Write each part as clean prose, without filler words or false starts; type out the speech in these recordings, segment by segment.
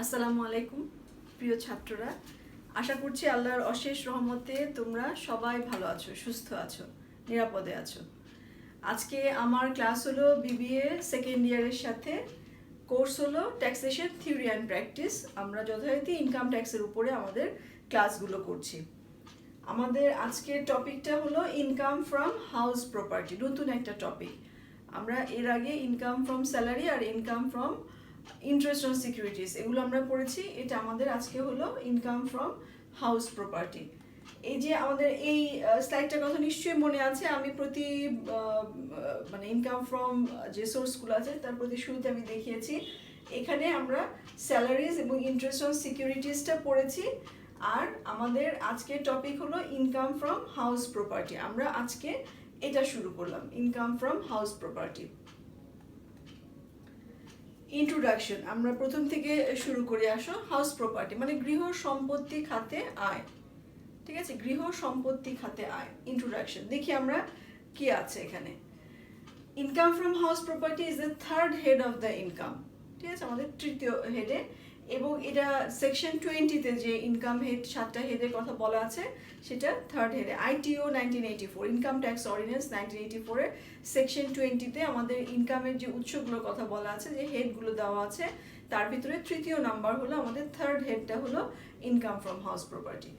আসসালামু আলাইকুম প্রিয় ছাত্ররা, আশা করছি আল্লাহর অশেষ রহমতে তোমরা সবাই ভালো আছো, সুস্থ আছো, নিরাপদে আছো। আজকে আমার ক্লাস হলো বিবিএ সেকেন্ড ইয়ারের সাথে কোর্স হলো ট্যাক্সেশন থিওরি অ্যান্ড প্র্যাকটিস। আমরা যথারীতি ইনকাম ট্যাক্সের উপরে আমাদের ক্লাসগুলো করছি। আমাদের আজকের টপিকটা হলো ইনকাম ফ্রম হাউস প্রপার্টি, নতুন একটা টপিক। আমরা এর আগে ইনকাম ফ্রম স্যালারি আর income from interest on securities এগুলো আমরা পড়েছি। এটা আমাদের আজকে হলো ইনকাম ফ্রম হাউস প্রপার্টি। এই যে আমাদের এই স্লাইডটার কথা নিশ্চয়ই মনে আছে, আমি প্রতি মানে ইনকাম ফ্রম যে সোর্সগুলো আছে তার প্রতি শুরুতে আমি দেখিয়েছি। এখানে আমরা স্যালারিজ এবং ইন্টারেস্ট অন সিকিউরিটিসটা পড়েছি। আর আমাদের আজকের টপিক হলো ইনকাম ফ্রম হাউস প্রপার্টি। আমরা আজকে এটা শুরু করলাম, income from house property. Introduction আমরা প্রথম থেকে শুরু করে আসো। হাউস প্রপার্টি মানে গৃহ সম্পত্তি খাতে আয়, ঠিক আছে, গৃহ সম্পত্তি খাতে আয়। ইন্ট্রোডাকশন দেখি আমরা কি আছে এখানে। Income from house property is the third head of the income, ঠিক আছে, আমাদের তৃতীয় হেডে। এবং এটা সেকশন 20-তে যে ইনকাম হেড, 7টা হেডের কথা বলা আছে, সেটা থার্ড হেডে। আইটিও 1984, ইনকাম ট্যাক্স অর্ডিন্যান্স 1984-এর সেকশন 20-তে আমাদের ইনকামের যে উৎসগুলোর কথা বলা আছে, যে হেডগুলো দেওয়া আছে, তার ভিতরে তৃতীয় নাম্বার হলো আমাদের থার্ড হেডটা হলো ইনকাম ফ্রম হাউস প্রপার্টি।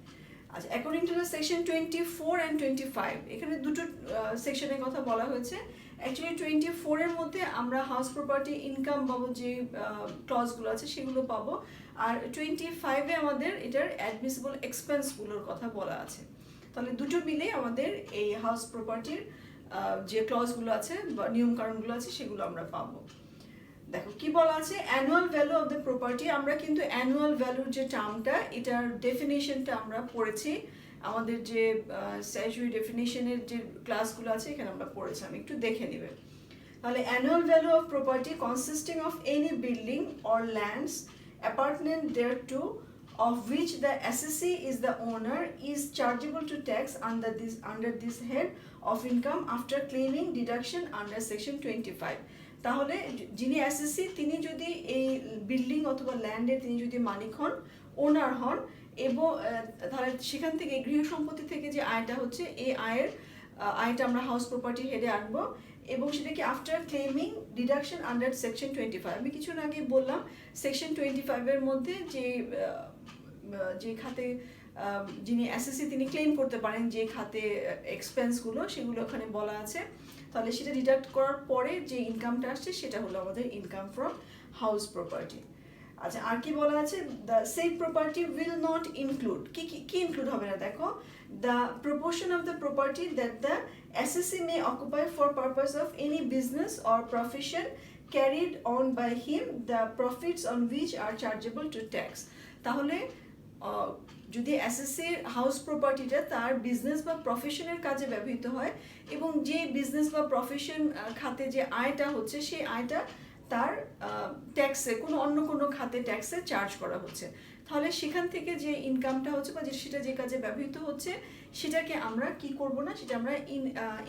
আচ্ছা, according to the section 24 and 25, এখানে দুটো সেকশনের কথা বলা হয়েছে। অ্যাকচুয়ালি 24-এর মধ্যে আমরা হাউস প্রপার্টি ইনকাম বাবদ যে ক্লজগুলো আছে সেগুলো পাবো, আর 25-এ আমাদের এটার অ্যাডমিসিবল এক্সপেন্সগুলোর কথা বলা আছে। তাহলে দুটো মিলে আমাদের এই হাউস প্রপার্টির যে ক্লজগুলো আছে বা নিয়মকানুনগুলো আছে সেগুলো আমরা পাবো। দেখো কি বলা আছে, annual value of the property. আমরা কিন্তু অ্যানুয়াল ভ্যালুর যে টার্মটা, এটার ডেফিনেশনটা আমরা পড়েছি আমাদের যে স্ট্যাটিউটরি ডেফিনেশনের যে ক্লাসগুলো আছে এখানে আমরা পড়েছি, আমি একটু দেখে নেবে। তাহলে annual value of property consisting of any building or lands apartment thereto of which the assessee is the owner is chargeable to tax under this head of income after claiming deduction under section 25. তাহলে যিনি অ্যাসেসি, তিনি যদি এই building অথবা ল্যান্ডের তিনি যদি মালিক হন, ওনার হন, এবং তাহলে সেখান থেকে গৃহ সম্পত্তি থেকে যে আয়টা হচ্ছে, এই আয়টা আমরা হাউস প্রপার্টি হেডে আনবো, এবং সেটাকে after claiming deduction under section 25। আমি কিছুক্ষণ আগে বললাম সেকশন 25-এর মধ্যে যে খাতে যিনি অ্যাসেসি তিনি ক্লেম করতে পারেন, যে খাতে এক্সপেন্সগুলো সেগুলো ওখানে বলা আছে। তাহলে সেটা ডিডাক্ট করার পরে যে ইনকামটা আসছে সেটা হলো আমাদের ইনকাম ফ্রম হাউস প্রপার্টি। আচ্ছা, আর কি বলা আছে, the same property will not include, কি ইনক্লুড হবে না, দেখো, the proportion of the property that the assessee may occupy for purpose of any business or profession carried on by him, the profits on which are chargeable to tax. তাহলে যদি অ্যাসেসির house প্রপার্টিটা তার business বা প্রফেশনের কাজে ব্যবহৃত হয়, এবং যে business বা প্রফেশন খাতে যে আয়টা হচ্ছে, সেই আয়টা তার ট্যাক্সে অন্য কোনো খাতে ট্যাক্সে চার্জ করা হচ্ছে, তাহলে সেখান থেকে যে ইনকামটা হচ্ছে বা সেটা যে কাজে ব্যবহৃত হচ্ছে, সেটাকে আমরা কি করব না, সেটা আমরা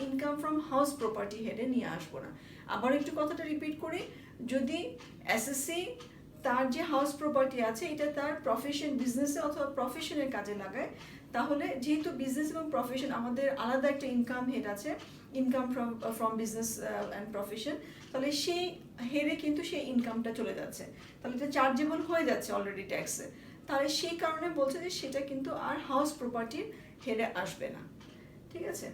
ইনকাম ফ্রম হাউস প্রপার্টি হেডে নিয়ে আসবো না। আবার একটু কথাটা রিপিট করি, যদি অ্যাসেসি তার যে হাউস প্রপার্টি আছে এটা তার প্রফেশন, বিজনেসে অথবা প্রফেশনের কাজে লাগায়, তাহলে যেহেতু বিজনেস এবং প্রফেশন আমাদের আলাদা একটা ইনকাম হেড আছে, income from business and profession, তাহলে সেই হেডে কিন্তু সেই ইনকামটা চলে যাচ্ছে, তাহলে এটা চার্জেবল হয়ে যাচ্ছে অলরেডি ট্যাক্সে। তাহলে সেই কারণে বলছে যে সেটা কিন্তু আর হাউস প্রপার্টির হেডে আসবে না, ঠিক আছে।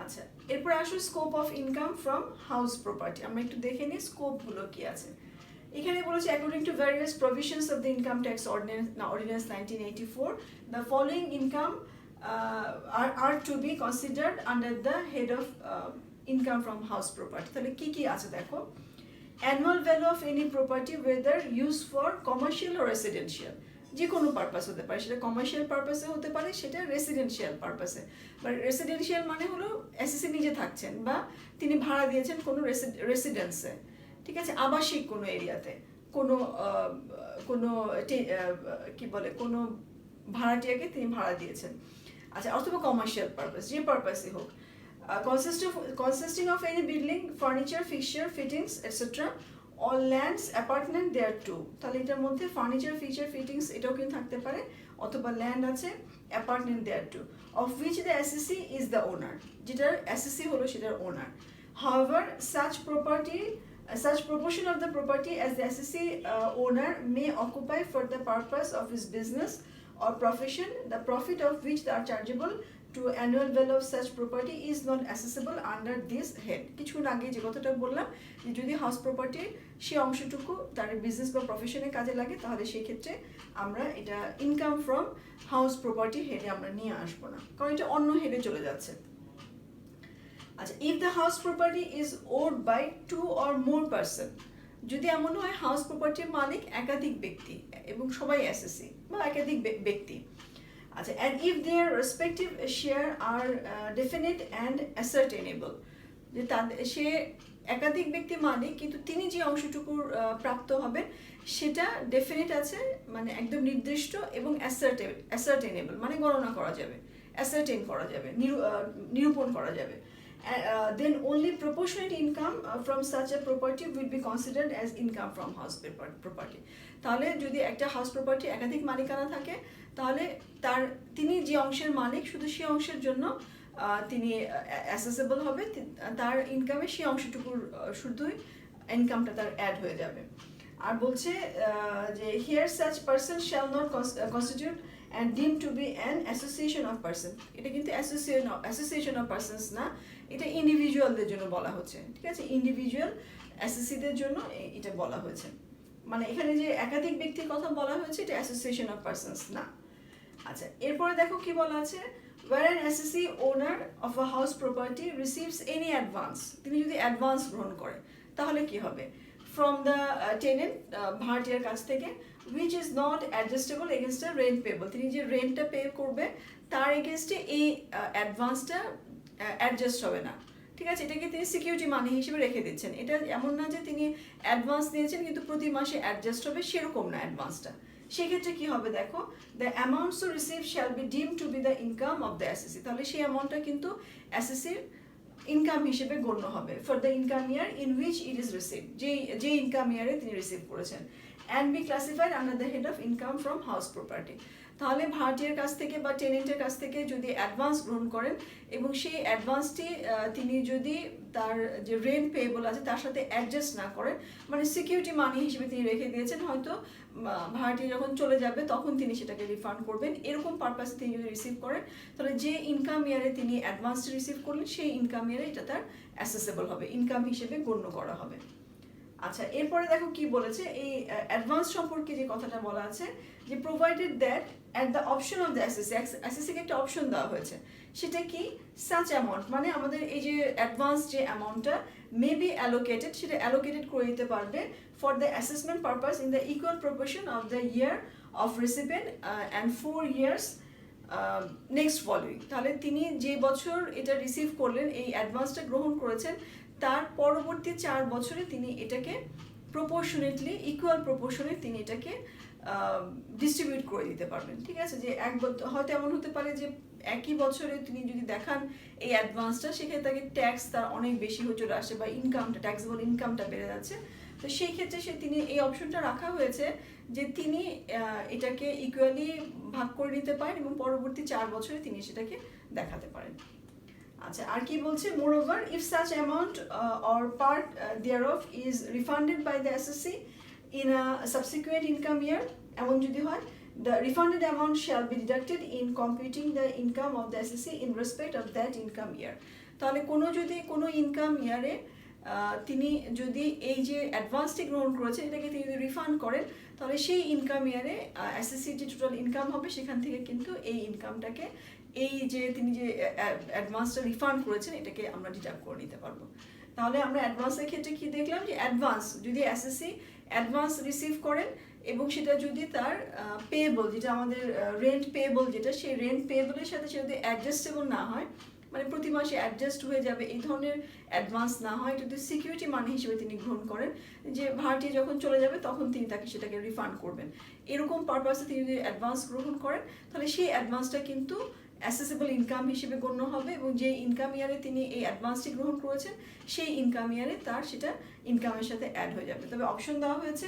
আচ্ছা, এরপর আসো scope of income from house property. আমরা একটু দেখে নিই স্কোপগুলো কি আছে। এখানে বলেছে according to various provisions of the income tax ordinance 1984, the following income are to be considered under the head of income from house property. তাহলে কি আছে দেখো, annual value of any property whether use for commercial ও residential, যে কোনো purpose হতে পারে, সেটা কমার্শিয়াল পারপাসে হতে পারে, সেটা রেসিডেন্সিয়াল পারপাসে। বা রেসিডেন্সিয়াল মানে হলো অ্যাসেসি নিজে থাকছেন বা তিনি ভাড়া দিয়েছেন কোনো রেসিডেন্সে, ঠিক আছে, আবাসিক কোনো এরিয়াতে, কোনো কি বলে, কোনো ভাড়াটিয়াকে তিনি ভাড়া দিয়েছেন। আচ্ছা, অথবা কমার্শিয়াল পারপাস, যে পারপাসই হোক, consisting of any building, furniture, fixture, fittings, etc. All lands apartment thereto, তাহলে এটার মধ্যে ফার্নিচার ফিচার ফিটিংস এটাও কিন্তু থাকতে পারে, অথবা ল্যান্ড আছে apartment thereto, of which the SSC is the owner, যেটার এসএসসি হলো সেটার owner. However such proportion of the property as the SSC owner may occupy for the purpose of his business or profession, the profit of which are chargeable to annual value of such property is not accessible under this head. কিছুক্ষণ আগে যে কথাটা বললাম যে যদি house প্রপার্টির সে অংশটুকু তার বিজনেস বা প্রফেশনে কাজে লাগে, তাহলে সেই ক্ষেত্রে আমরা এটা ইনকাম ফ্রম হাউস প্রপার্টি হেডে আমরা নিয়ে আসবো না, কারণ এটা অন্য হেডে চলে যাচ্ছে। আচ্ছা, if the house property is owed by two or more person, যদি এমন হয় হাউস প্রপার্টির মালিক একাধিক ব্যক্তি এবং সবাই এসএসসি বা একাধিক ব্যক্তি। আচ্ছা, and if their respective share are definite and ascertainable, যে তাদের সে একাধিক ব্যক্তি মালিক কিন্তু তিনি যে অংশটুকুর প্রাপ্ত হবেন সেটা ডেফিনিট আছে, মানে একদম নির্দিষ্ট, এবং অ্যাসার্টেনেবল মানে গণনা করা যাবে, অ্যাসার্টেন করা যাবে, নিরূপণ করা যাবে। Then only proportionate income from such a property will be considered as income from house property. তাহলে যদি একটা হাউস প্রপার্টি একাধিক মালিকানা থাকে, তাহলে তিনি যে অংশের মালিক শুধু সেই অংশের জন্য তিনি অ্যাসেসেবল হবে, তার ইনকামে সেই অংশটুকুর শুধুই ইনকামটা তার অ্যাড হয়ে যাবে। আর বলছে যে here such person shall not constitute and deemed to be an association of person, এটা কিন্তু অ্যাসোসিয়েশন অফ পার্সনস না, এটা ইন্ডিভিজুয়ালদের জন্য বলা হচ্ছে, ঠিক আছে, ইন্ডিভিজুয়াল অ্যাসোসিয়েটদের জন্য এটা বলা হয়েছে, মানে এখানে যে একাধিক ব্যক্তির কথা বলা হয়েছে এটা অ্যাসোসিয়েশন অফ পার্সনস না। আচ্ছা, এরপরে দেখো কি বলা আছে, where an assessee owner of a house property receives any advance, তিনি যদি অ্যাডভান্স গ্রহণ করে তাহলে কি হবে, from the tenant ভাড়াটিয়ার কাছ থেকে, which is not adjustable against a rent payable, তিনি যে রেন্টটা পে করবে তার এগেনস্টে এই অ্যাডভান্সটা অ্যাডজাস্ট হবে না, ঠিক আছে, এটাকে তিনি সিকিউরিটি মানি হিসেবে রেখে দিচ্ছেন। এটা এমন না যে তিনি অ্যাডভান্স দিয়েছেন কিন্তু প্রতি মাসে অ্যাডজাস্ট হবে, সেরকম না অ্যাডভান্সটা। সেক্ষেত্রে কি হবে দেখো, the amounts to receive shall be deem to be the income of the SSC, তাহলে সেই অ্যামাউন্টটা কিন্তু এসএসসির ইনকাম হিসেবে গণ্য হবে, for the income year in which it is receive, যে ইনকাম ইয়ারে তিনি রিসিভ করেছেন, and be classified under the head of income from house property. তাহলে ভাড়াটিয়ার কাছ থেকে বা টেনেন্টের কাছ থেকে যদি অ্যাডভান্স গ্রহণ করেন এবং সেই অ্যাডভান্সটি তিনি যদি তার যে রেন্ট পেয়েবল আছে তার সাথে অ্যাডজাস্ট না করেন, মানে সিকিউরিটি মানি হিসেবে তিনি রেখে দিয়েছেন, হয়তো ভাড়াটি যখন চলে যাবে তখন তিনি সেটাকে রিফান্ড করবেন, এরকম পারপাসে তিনি যদি রিসিভ করেন, তাহলে যে ইনকাম ইয়ারে তিনি অ্যাডভান্সটি রিসিভ করলেন সেই ইনকাম ইয়ারে এটা তার অ্যাসেসেবল হবে, ইনকাম হিসেবে গণ্য করা হবে। আচ্ছা, এরপরে দেখো কি বলেছে, এই অ্যাডভান্স সম্পর্কে যে কথাটা বলা আছে, যে provided that at the option of the এসএসসিকে একটা অপশন দেওয়া হয়েছে, সেটা কি, সাচ অ্যামাউন্ট, মানে আমাদের এই যে অ্যাডভান্স যে অ্যামাউন্টটা মে বি অ্যালোকেটেড, সেটা অ্যালোকেটেড করে দিতে পারবে for the assessment purpose in the equal proportion of the year of recipient and 4 years next following, তাহলে তিনি যে বছর এটা রিসিভ করলেন, এই অ্যাডভান্সটা গ্রহণ করেছেন, তার পরবর্তী 4 বছরে তিনি এটাকে প্রপোর্শনেটলি ইকুয়াল প্রপোর্শনে তিনি এটাকে ডিস্ট্রিবিউট করে দিতে পারবেন, ঠিক আছে, যে হয়তো এমন হতে পারে যে একই বছরে তিনি যদি দেখান এই অ্যাডভান্সটা, সেক্ষেত্রে তাকে ট্যাক্স তার অনেক বেশি হয়ে চলে আসে বা ইনকামটা, ট্যাক্সেবল ইনকামটা বেড়ে যাচ্ছে, তো সেই ক্ষেত্রে তিনি এই অপশনটা রাখা হয়েছে যে তিনি এটাকে ইকুয়ালি ভাগ করে নিতে পারেন এবং পরবর্তী 4 বছরে তিনি সেটাকে দেখাতে পারেন। আচ্ছা, আর কি বলছে, moreover if such amount or part thereof is refunded by the SSC in a subsequent income year, এমন যদি হয়, the refunded amount shall be deducted in computing the income of the SSC in respect of that income year, তাহলে কোনো income ইয়ারে তিনি যদি এই যে অ্যাডভান্সটি গ্রহণ করেছেন এটাকে তিনি যদি রিফান্ড করেন, তাহলে সেই ইনকাম ইয়ারে এসএসসির যে টোটাল ইনকাম হবে সেখান থেকে কিন্তু এই ইনকামটাকে, এই যে তিনি যে অ্যাডভান্সটা রিফান্ড করেছেন এটাকে আমরা ডিডাক্ট করে নিতে পারবো। তাহলে আমরা অ্যাডভান্সের ক্ষেত্রে কি দেখলাম, যে অ্যাডভান্স যদি এসএসসি অ্যাডভান্স রিসিভ করেন এবং সেটা যদি তার পেয়েবল, যেটা আমাদের রেন্ট পেয়েবল, যেটা সেই রেন্ট পেয়েবলের সাথে সেটা যদি অ্যাডজাস্টেবল না হয়, মানে প্রতি মাসে অ্যাডজাস্ট হয়ে যাবে এই ধরনের অ্যাডভান্স না হয়, যদি সিকিউরিটি মানি হিসেবে তিনি গ্রহণ করেন, যে ভাড়াটি যখন চলে যাবে তখন তিনি তাকে সেটাকে রিফান্ড করবেন, এরকম পারপাসে তিনি যদি অ্যাডভান্স গ্রহণ করেন, তাহলে সেই অ্যাডভান্সটা কিন্তু অ্যাসেসেবল ইনকাম হিসেবে গণ্য হবে, এবং যে ইনকাম ইয়ারে তিনি এই অ্যাডভান্সটি গ্রহণ করেছেন সেই ইনকাম ইয়ারে তার সেটা ইনকামের সাথে অ্যাড হয়ে যাবে। তবে অপশন দেওয়া হয়েছে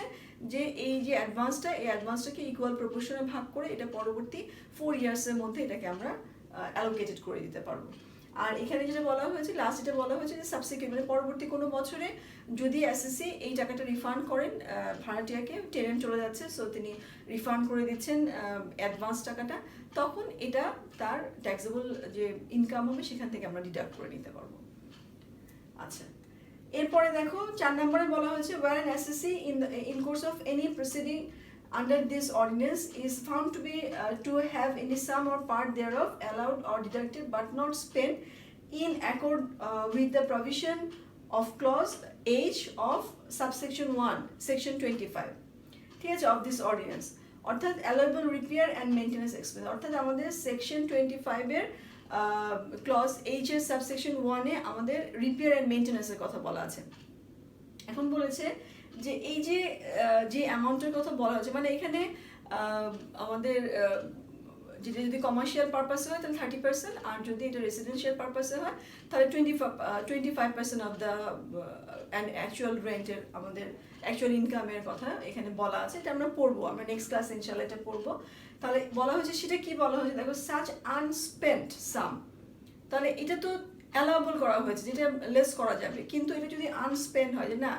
যে এই যে অ্যাডভান্সটা, এই অ্যাডভান্সটাকে ইকুয়াল প্রপোর্শনে ভাগ করে এটা পরবর্তী 4 ইয়ার্সের মধ্যে এটাকে আমরা অ্যালোকেটেড করে দিতে পারবো। আর এখানে যেটা বলা হয়েছে, লাস্ট এটা বলা হয়েছে যে সাবসিকুয়েন্ট মানে পরবর্তী কোনো বছরে যদি এসএসসি এই টাকাটা রিফান্ড করেন ভাড়াটিয়াকে, টেনেন্ট চলে যাচ্ছে সো তিনি রিফান্ড করে দিচ্ছেন অ্যাডভান্স টাকাটা, তখন এটা তার ট্যাক্সেবল যে ইনকাম হবে সেখান থেকে আমরা ডিডাক্ট করে নিতে পারবো। আচ্ছা, এরপরে দেখো 4 নম্বরে বলা হয়েছে where an SSC in course of any proceeding under this ordinance is found to have any sum or part thereof allowed or deducted but not spent in accord with the provision of clause H of subsection 1 section 25 ঠিক আছে of this ordinance, অর্থাৎ allowable repair and maintenance expense, অর্থাৎ আমাদের section 25 এর clause H এর subsection 1 এ আমাদের repair and মেইনটেনেন্সের কথা বলা আছে। এখন বলেছে যে এই যে অ্যামাউন্টের কথা বলা হচ্ছে, মানে এখানে আমাদের যেটা যদি কমার্শিয়াল পারপাসে হয় তাহলে 30%, আর যদি এটা রেসিডেন্সিয়াল পারপাসে হয় তাহলে 25% অফ দ্য অ্যাকচুয়াল রেন্টের আমাদের অ্যাকচুয়াল ইনকামের কথা এখানে বলা আছে। এটা আমরা পড়বো, আমরা নেক্সট ক্লাস ইনশাআল্লাহ এটা পড়বো। তাহলে বলা হয়েছে সেটা কি বলা হয়েছে দেখো, সাচ আনস্পেন্ট সাম, তাহলে এটা তো অ্যালাউবল করা হয়েছে যেটা লেস করা যাবে, কিন্তু এটা যদি আনস্পেন্ড হয় যে না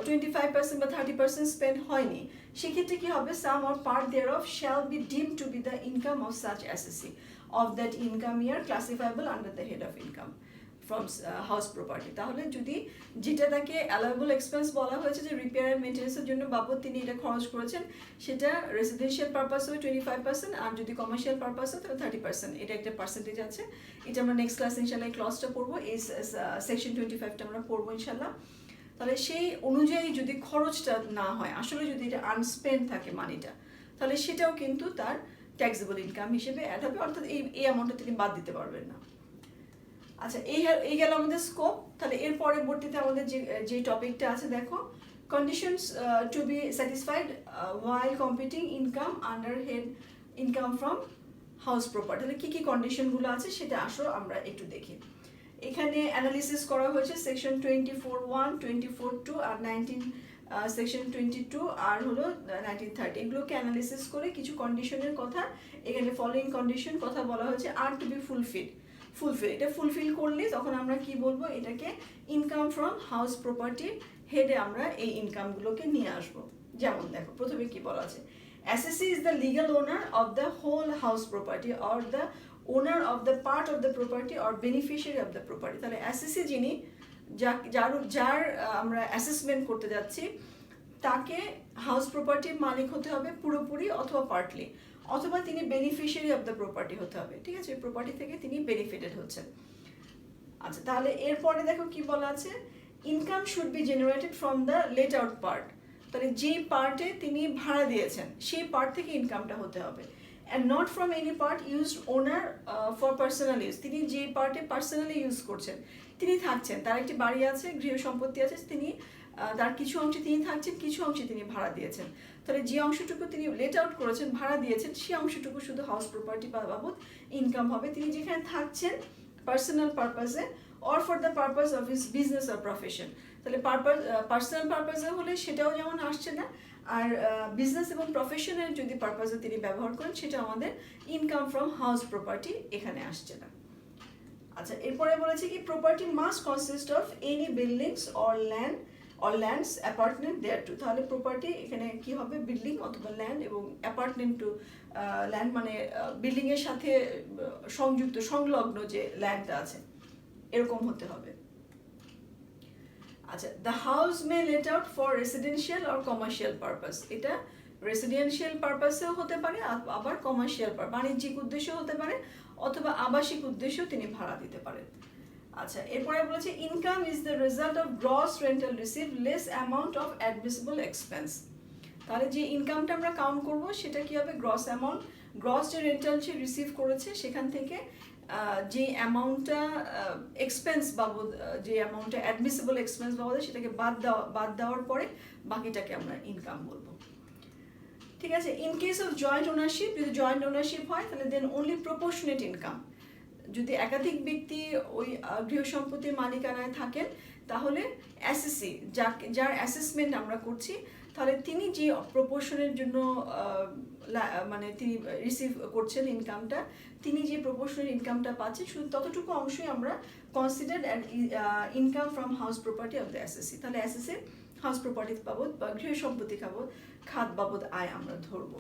25% বা 30% স্পেন্ড হয়নি, সেক্ষেত্রে কি হবে, sum or part thereof shall be deem to be the income of such SSC of that income year classifiable under the head of income from house property. তাহলে যদি যেটা তাকে অ্যালাউবল এক্সপেন্স বলা হয়েছে যে রিপেয়ার অ্যান্ড মেনটেন্যান্সের জন্য বাবদ তিনি এটা খরচ করেছেন, সেটা রেসিডেন্সিয়াল পারপাস হবে 25%, আর যদি কমার্শিয়াল পারপাস হয় তাহলে 30%, এটা একটা পার্সেন্টেজ আছে। এটা আমরা নেক্সট ক্লাস ইনশাল্লাহ এই ক্লজটা পড়বো, এই সেকশন 25টা আমরা পড়বো ইনশাল্লাহ। তাহলে সেই অনুযায়ী যদি খরচটা না হয়, আসলে যদি এটা আনস্পেন্ড থাকে মানিটা, তাহলে সেটাও কিন্তু তার ট্যাক্সেবল ইনকাম হিসেবে অ্যাড হবে, অর্থাৎ এই অ্যামাউন্টটা তিনি বাদ দিতে পারবেন না। আচ্ছা, এই গেল আমাদের স্কোপ। তাহলে এর পরবর্তীতে আমাদের যে টপিকটা আছে দেখো, conditions to be satisfied while computing income under head income from house property. তাহলে কী কী কন্ডিশনগুলো আছে সেটা আসো আমরা একটু দেখি। এখানে অ্যানালিসিস করা হয়েছে সেকশন 24(1), 24(2) আর 19 সেকশন 22 আর হলো 1930, এগুলোকে অ্যানালিসিস করে কিছু কন্ডিশনের কথা এখানে ফলোইং কন্ডিশন কথা বলা হয়েছে আর টু বি ফুলফিল, এটা ফুলফিল করলে তখন আমরা কি বলবো, এটাকে ইনকাম ফ্রম হাউস প্রপার্টি হেডে আমরা এই ইনকামগুলোকে নিয়ে আসবো। যেমন দেখো প্রথমে কি বলা আছে, assessee is the legal owner of the whole house property or the owner of the part of the property or beneficiary of the property. তাহলে এসএসসি যিনি যার আমরা অ্যাসেসমেন্ট করতে যাচ্ছি তাকে হাউস প্রপার্টির মালিক হতে হবে পুরোপুরি অথবা পার্টলি, অথবা তিনি বেনিফিশিয়ারি অফ দ্য প্রপার্টি হতে হবে, ঠিক আছে, প্রপার্টি থেকে তিনি বেনিফিটেড হচ্ছেন। আচ্ছা, তাহলে এরপরে দেখো কি বলা আছে, income should be generated from the late out part. তাহলে যেই পার্টে তিনি ভাড়া দিয়েছেন সেই পার্ট থেকে ইনকামটা হতে হবে, and not from any part used owner for personal use. তিনি যে পার্টে পার্সোনালি ইউজ করছেন, তিনি থাকছেন, তার একটি বাড়ি আছে, গৃহ সম্পত্তি আছে, তিনি তার কিছু অংশে তিনি থাকছেন, কিছু অংশে তিনি ভাড়া দিয়েছেন। তাহলে যে অংশটুকু তিনি লেট আউট করেছেন, ভাড়া দিয়েছেন, সেই অংশটুকু শুধু হাউস প্রপার্টি বাবদ ইনকাম হবে। তিনি যেখানে থাকছেন পার্সোনাল পারপাসে or for the purpose of his business or profession, তাহলে পার্সোনাল পারপাসে হলে সেটাও যেমন আসছে না, আর বিজনেস এবং প্রফেশনের যদি পারপাসে তিনি ব্যবহার করেন সেটা আমাদের ইনকাম ফ্রম হাউস প্রপার্টি এখানে আসছে না। আচ্ছা, এরপরে বলেছে কি, property must consist of any buildings or lands apartment thereto. তাহলে প্রপার্টি এখানে কি হবে, বিল্ডিং অথবা ল্যান্ড, এবং অ্যাপার্টমেন্ট টু ল্যান্ড মানে বিল্ডিংয়ের সাথে সংযুক্ত সংলগ্ন যে ল্যান্ডটা আছে এরকম হতে হবে। আচ্ছা, the house May late out for residential or commercial purpose. এটা রেসিডেন্সিয়াল পারপাসেও হতে পারে, আবার কমার্শিয়াল বাণিজ্যিক উদ্দেশ্য হতে পারে, অথবা আবাসিক উদ্দেশ্যেও তিনি ভাড়া দিতে পারেন। আচ্ছা, এরপরে বলেছে income is the result of gross rental receive less amount of admissible expense. তাহলে যে ইনকামটা আমরা কাউন্ট করব সেটা কি হবে, গ্রস অ্যামাউন্ট, গ্রস যে রেন্টাল সে রিসিভ করেছে সেখান থেকে যে অ্যামাউন্টটা এক্সপেন্স বাবদ, যে অ্যামাউন্টটা অ্যাডমিসিবল এক্সপেন্স বাবদ সেটাকে বাদ দেওয়ার পরে বাকিটাকে আমরা ইনকাম বলবো, ঠিক আছে। In case of joint ownership, যদি জয়েন্ট ওনারশিপ হয় তাহলে দেন অনলি প্রপোর্শনেট ইনকাম। যদি একাধিক ব্যক্তি ওই গৃহ সম্পত্তির মালিকানায় থাকেন তাহলে অ্যাসেসি, যার অ্যাসেসমেন্ট আমরা করছি, তাহলে তিনি যে প্রপোর্শনের জন্য মানে তিনি রিসিভ করছেন ইনকামটা, তিনি যে প্রপোর্শনের ইনকামটা পাচ্ছেন শুধু ততটুকু অংশই আমরা consider income from house property of the অ্যাসেসি। তাহলে অ্যাসেসি হাউস প্রপার্টি বাবদ বা গৃহ সম্পত্তি খাত বাবদ আয় আমরা ধরবো।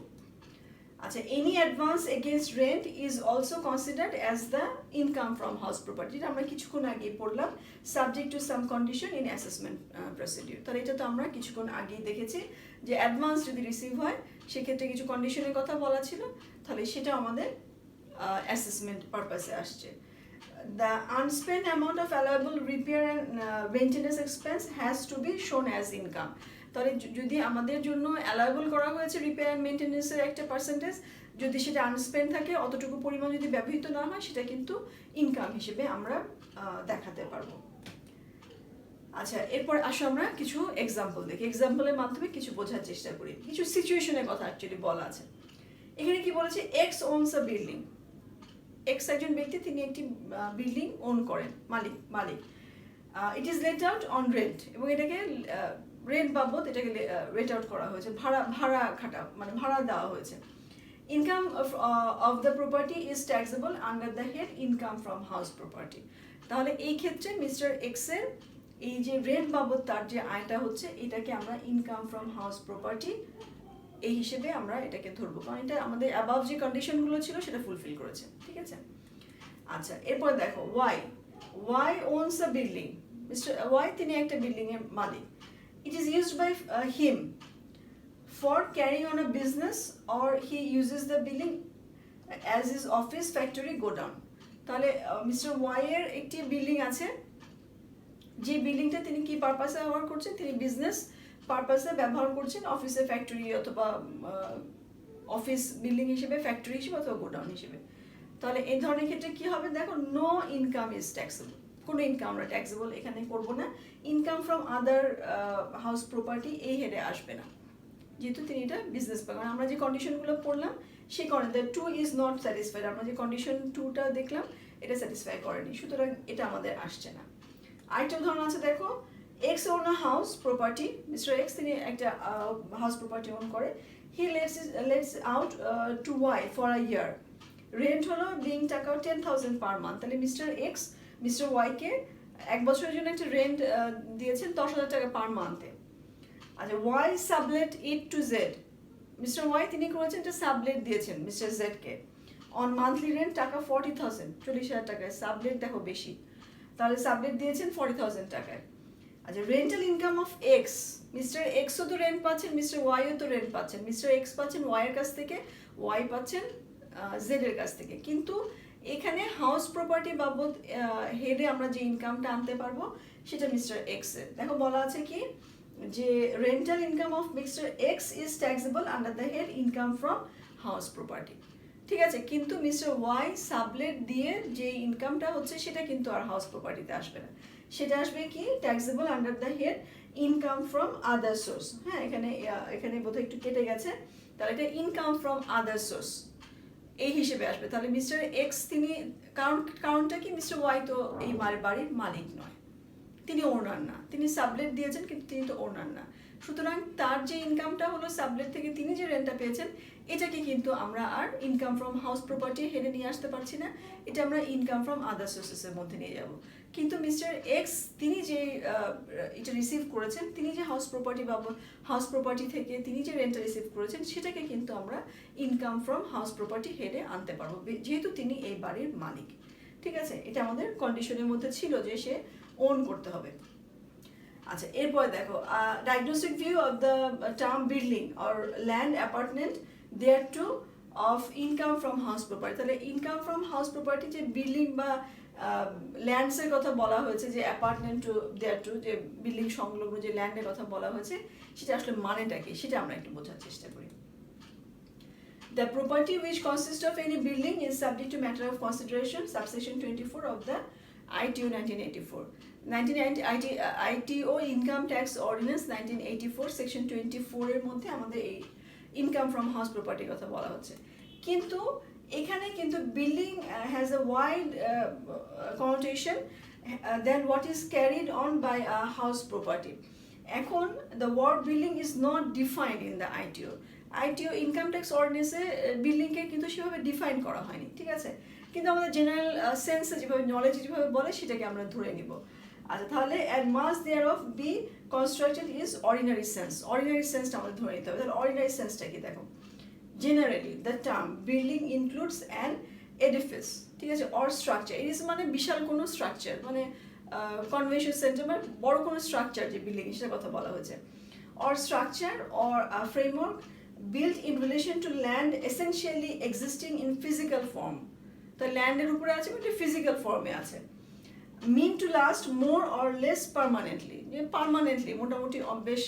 আচ্ছা, any advance against rent is also considered as the income from house property. আমরা কিছুক্ষণ আগে পড়লাম, subject to some condition in assessment procedure. তাহলে এটা তো আমরা কিছুক্ষণ আগেই দেখেছি যে অ্যাডভান্স যদি রিসিভ হয় সেক্ষেত্রে কিছু কন্ডিশনের কথা বলা ছিল, তাহলে সেটা আমাদের অ্যাসেসমেন্ট পারপাসে আসছে। The unspent amount of allowable repair and maintenance expense has to be shown as income. তাহলে যদি আমাদের জন্য অ্যালাউয়েবল করা হয়েছে রিপেয়ার অ্যান্ড মেনটেন্যান্সের একটা পার্সেন্টেজ, যদি সেটা আনস্পেন্ড থাকে, অতটুকু পরিমাণ যদি ব্যবহৃত না হয়, সেটা কিন্তু ইনকাম হিসেবে আমরা দেখাতে পারবো। আচ্ছা, এরপর আসো আমরা কিছু এক্সাম্পল দেখি, এক্সাম্পলের মাধ্যমে কিছু বোঝার চেষ্টা করি। কিছু সিচুয়েশনের কথা অ্যাকচুয়ালি বলা আছে এখানে। কি বলেছে? X owns a building. X একজন ব্যক্তি, তিনি একটি বিল্ডিং ওন করেন, মালিক। It is let out on rent, এবং এটাকে রেন্ট বাবদ এটাকে রেট আউট করা হয়েছে, ভাড়া দেওয়া হয়েছে। Income of the property is taxable under the head income from house property. তাহলে এই ক্ষেত্রে মিস্টার এক্সের এই যে রেন্ট বাবদ তার যে আয়টা হচ্ছে, এটাকে আমরা ইনকাম ফ্রম হাউস প্রপার্টি এই হিসেবে আমরা এটাকে ধরবো, কারণ এটা আমাদের অ্যাবাভ যে কন্ডিশনগুলো ছিল সেটা ফুলফিল করেছে। ঠিক আছে। আচ্ছা, এরপর দেখো Y owns a building. Mr Y তিনি একটা বিল্ডিং এর মালিক। It is used by him for carrying on a business or he uses the building as his office, factory, godown. তাহলে মিস্টার ওয়াই এর একটি বিল্ডিং আছে, যে বিল্ডিংটা তিনি কি পারপাসে ব্যবহার করছেন? তিনি বিজনেস পারপাসে ব্যবহার করছেন, অফিসে, ফ্যাক্টরি অথবা অফিস বিল্ডিং হিসেবে, ফ্যাক্টরি হিসেবে অথবা গোডাউন হিসেবে। তাহলে এই ধরনের ক্ষেত্রে কি হবে? দেখো, নো ইনকাম ইজ ট্যাক্সেবল। কোনো ইনকাম আমরা ট্যাক্সেবল এখানে করবো না। Income from other house property এই হেডে আসবে না, যেহেতু তিনি এটা বিজনেস পাবেন। আমরা যে কন্ডিশনগুলো পড়লাম সেই কন্ডিশন 2 ইজ নট স্যাটিসফাইড, আমরা যে কন্ডিশন 2টা দেখলাম এটা স্যাটিসফাই করেনি, সুতরাং এটা আমাদের আসছে না। আরেকটা উদাহরণ আছে, দেখো, X own a house property. Mr X তিনি একটা হাউস প্রপার্টি ওন করে। He lets out to Y for a year. Rent হলো বিং টাকা 10,000 পার মান্থ। তাহলে মিস্টার এক্স মিস্টার ওয়াইকে এক বছরের জন্য একটা রেন্ট দিয়েছেন 10,000 টাকা পার মান্থে। আচ্ছা, Y sublet it to Z. Mister Y তিনি করেছেন একটা সাবলেট দিয়েছেন মিস্টার জেডকে অন মান্থলি রেন্ট টাকা 40,000, 40,000 টাকায়। সাবলেট দেখো বেশি, তাহলে সাবলেট দিয়েছেন 40,000 টাকায়। আচ্ছা, rental income of X. Mr এক্সও তো রেন্ট পাচ্ছেন, মিস্টার ওয়াইও তো রেন্ট পাচ্ছেন। মিস্টার এক্স পাচ্ছেন ওয়াইয়ের কাছ থেকে, ওয়াই পাচ্ছেন জেডের কাছ থেকে। কিন্তু এখানে হাউস প্রপার্টি বাবদ হেডে আমরা যে ইনকামটা আনতে পারবো সেটা মিস্টার এক্সের। দেখো বলা আছে কি, যে rental income of mister x is taxable under the head income from house property. ঠিক আছে, কিন্তু মিস্টার ওয়াই সাবলেট দিয়ে যে ইনকামটা হচ্ছে সেটা কিন্তু আর হাউস প্রপার্টিতে আসবে না, সেটা আসবে কি taxable under the head income from other source. হ্যাঁ, এখানে বোধহয় একটু কেটে গেছে, তাহলে এটা ইনকাম ফ্রম আদার সোর্স এই হিসেবে আসবে। তাহলে মিস্টার এক্স তিনি কারণটা কি, মিস্টার ওয়াই তো এই বাড়ির মালিক নয়, তিনি ওনার না, তিনি সাবলেট দিয়েছেন কিন্তু তিনি তো ওনার না। সুতরাং তার যে ইনকামটা হলো সাবলেট থেকে তিনি যে রেন্টটা পেয়েছেন, এটাকে কিন্তু আমরা আর ইনকাম ফ্রম হাউস প্রপার্টি হেডে নিয়ে আসতে পারছি না, এটা আমরা ইনকাম ফ্রম আদার সোর্সেসের মধ্যে নিয়ে যাব। কিন্তু মিস্টার এক্স তিনি যে এটা রিসিভ করেছেন, তিনি যে হাউস প্রপার্টি থেকে তিনি যে রেন্টটা রিসিভ করেছেন, সেটাকে কিন্তু আমরা ইনকাম ফ্রম হাউস প্রপার্টি হেডে আনতে পারবো, যেহেতু তিনি এই বাড়ির মালিক। ঠিক আছে, এটা আমাদের কন্ডিশনের মধ্যে ছিল যে সে ওন করতে হবে। আচ্ছা, এরপর দেখো, diagnostic view of the term building or land apartment thereto of income from house property. তাহলে ইনকাম ফ্রম হাউস প্রপার্টি যে বিল্ডিং বা ল্যান্ডসের কথা বলা হয়েছে, যে অ্যাপার্টমেন্ট টু দেয়ার টু যে বিল্ডিং সংলগ্ন যে ল্যান্ডের কথা বলা হয়েছে, সেটা আসলে মানেটা কি সেটা আমরা একটু বোঝার চেষ্টা করি। The property which consists of any building is subject to matter of consideration, subsection 24 of the ITO 1984. ITO Income Tax Ordinance 1984 section 24 এর মধ্যে আমাদের ইনকাম ফ্রম হাউস প্রপার্টির কথা বলা হচ্ছে। কিন্তু এখানে কিন্তু building has a wide connotation than what is carried on by a house property. এখন the word building is not defined in the ITO income tax অর্ডিন্যান্সে বিল্ডিংকে কিন্তু সেভাবে ডিফাইন করা হয়নি, ঠিক আছে? কিন্তু আমাদের জেনারেল সেন্সে যেভাবে নলেজ যেভাবে বলে সেটাকে আমরা ধরে নিব। আচ্ছা, তাহলে and must there of be constructed is ordinary সেন্সটা আমাদের ধরে নিতে হবে। তাহলে অর্ডিনারি সেন্সটা কি দেখো, generally the term building includes an edifice, ঠিক আছে, অর স্ট্রাকচার। এডিস মানে বিশাল কোনো স্ট্রাকচার, মানে কনভেনশন সেন্টার মানে বড় কোনো স্ট্রাকচার যে বিল্ডিং সেটার কথা বলা হয়েছে, or structure or framework built in relation to land essentially existing in physical form। তো ল্যান্ডের উপরে আছে মানে ফিজিক্যাল ফর্মে আছে। mean to last more or less permanently, permanently মোটামুটি বেশ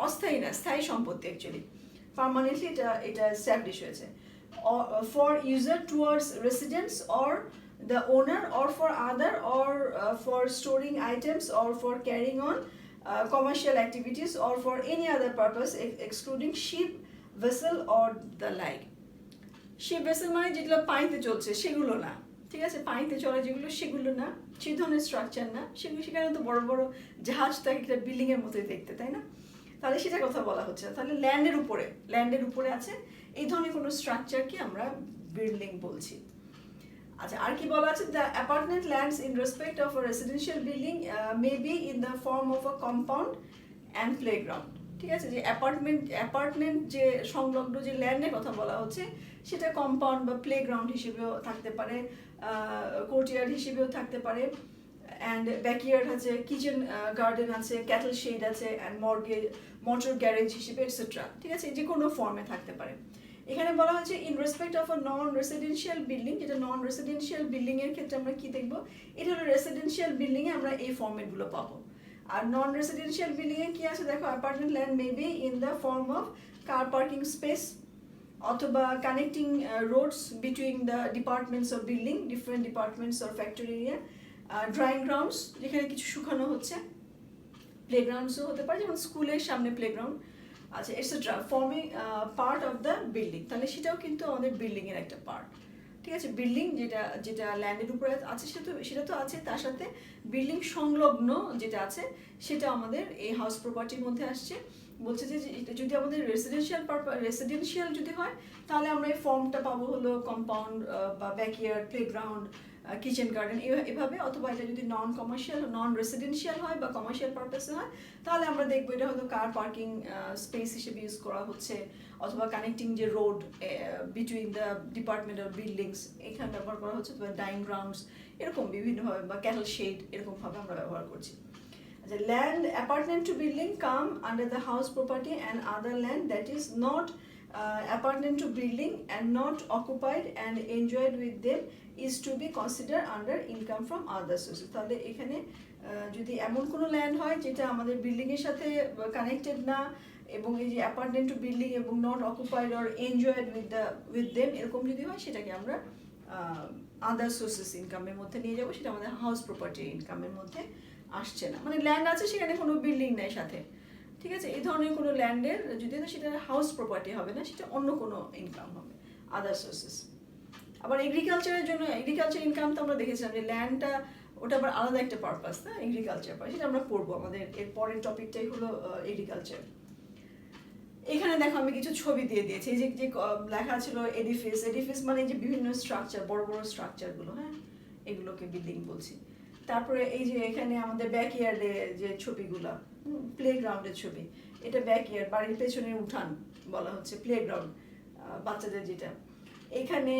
অস্থায়ী না, স্থায়ী সম্পত্তি অ্যাকচুয়ালি, পার্মানেন্টলি এটা এস্টাবলিশ হয়েছে। for user towards residence or the owner or for other or for storing items or for carrying on commercial activities or for any other purpose excluding ship, vessel or the like। Ship vessel মানে যেগুলো পানিতে চলছে সেগুলো না, ঠিক আছে, পানিতে চলে যেগুলো সেগুলো না, সেই ধরনের স্ট্রাকচার না সেগুলো। সেখানে তো বড় বড় জাহাজ থাকে, একটা বিল্ডিংয়ের মতোই দেখতে, তাই না? তাহলে সেটা কথা বলা হচ্ছে। তাহলে ল্যান্ডের উপরে আছে এই ধরনের কোনো স্ট্রাকচারকে আমরা বিল্ডিং বলছি। আচ্ছা, আর কি বলা আছে, the apartment lands in respect of a residential building May be in the form of a compound and playground, ঠিক আছে? যে অ্যাপার্টমেন্ট যে সংলগ্ন যে ল্যান্ডের কথা বলা হচ্ছে সেটা কম্পাউন্ড বা প্লেগ্রাউন্ড হিসেবেও থাকতে পারে, কোর্টইয়ার্ড হিসেবেও থাকতে পারে, অ্যান্ড ব্যাকইয়ার্ড আছে, কিচেন গার্ডেন আছে, ক্যাটল শেড আছে, অ্যান্ড মোটর গ্যারেজ হিসেবে এটসেট্রা, ঠিক আছে, যে কোনো ফর্মে থাকতে পারে। এখানে বলা হয়েছে in respect of a non residential building, যেটা নন রেসিডেন্সিয়াল বিল্ডিং এর ক্ষেত্রে আমরা কি দেখবো, এটা হলো রেসিডেন্সিয়াল বিল্ডিং এ আমরা এই ফর্মেটগুলো পাবো। আর নন রেসিডেন্সিয়াল বিল্ডিং এ কি আছে দেখো, apartment land may be in the form of car parking space অথবা connecting roads between the departments of building, different departments or factory area, drying grounds যেখানে কিছু শুকানো হচ্ছে, প্লেগ্রাউন্ডসও হতে পারে যেমন স্কুলের সামনে প্লেগ্রাউন্ড, আচ্ছা, etcetera, forming part of the building. তাহলে সেটাও কিন্তু আমাদের বিল্ডিংয়ের একটা পার্ট, ঠিক আছে? বিল্ডিং যেটা ল্যান্ডের উপরে আছে সেটা তো আছে, তার সাথে বিল্ডিং সংলগ্ন যেটা আছে সেটা আমাদের এই হাউস প্রপার্টির মধ্যে আসছে। বলছে যে যদি আমাদের রেসিডেন্সিয়াল যদি হয় তাহলে আমরা এই ফর্মটা পাবো হলো কম্পাউন্ড বা ব্যাকইয়ার্ড, প্লেগ্রাউন্ড, কিচেন গার্ডেন এভাবে। অথবা এটা যদি নন রেসিডেন্সিয়াল হয় বা কমার্শিয়াল পারপাসে হয় তাহলে আমরা দেখবো এটা হয়তো কার পার্কিং স্পেস হিসেবে ইউজ করা হচ্ছে, অথবা কানেক্টিং যে road between the department of buildings এখানে ব্যবহার করা হচ্ছে, অথবা ডাইং গ্রাউন্ডস এরকম বিভিন্নভাবে, বা ক্যাটল শেড এরকমভাবে আমরা ব্যবহার করছি। The land appertaining to building come under the house property, and other land that is not appertaining to building and not occupied and enjoyed with them is to be considered under income from other sources। তাহলে এখানে যদি এমন কোনো land হয় যেটা আমাদের building এর সাথে কানেক্টেড না, এবং এই যে অ্যাপার্টমেন্ট টু বিল্ডিং এবং not occupied or enjoyed with them এরকম যদি হয় সেটাকে আমরা আদার সোর্সেস ইনকামের মধ্যে নিয়ে যাবো, সেটা আমাদের হাউস প্রপার্টি ইনকামের মধ্যে আসছে না। মানে ল্যান্ড আছে সেখানে কোনো বিল্ডিং নেই সাথে, ঠিক আছে, এই ধরনের কোনো ল্যান্ডের যদি সেটা হাউস প্রপার্টি হবে না, সেটা অন্য কোনো ইনকাম হবে, আদার সোর্সেস। আবার এগ্রিকালচারের জন্য এগ্রিকালচার ইনকাম তো আমরা দেখেছিলাম যে ল্যান্ডটা ওটা আবার আলাদা একটা পারপাস, না, এগ্রিকালচার পার, সেটা আমরা পড়বো, আমাদের এর পরের টপিকটাই হলো এগ্রিকালচার। এখানে দেখো আমি কিছু ছবি দিয়ে দিয়েছি, এই যে লেখা ছিল এডিফিস মানে যে বিভিন্ন স্ট্রাকচার, বড় বড় স্ট্রাকচারগুলো, হ্যাঁ, এগুলোকে বিল্ডিং বলছি। তারপরে এই যে এখানে আমাদের ব্যাকইয়ার্ডে যে ছবিগুলো, প্লেগ্রাউন্ডের ছবি, এটা ব্যাকইয়ার্ড, বাড়ির পেছনে উঠান বলা হচ্ছে, প্লেগ্রাউন্ড বাচ্চাদের যেটা। এখানে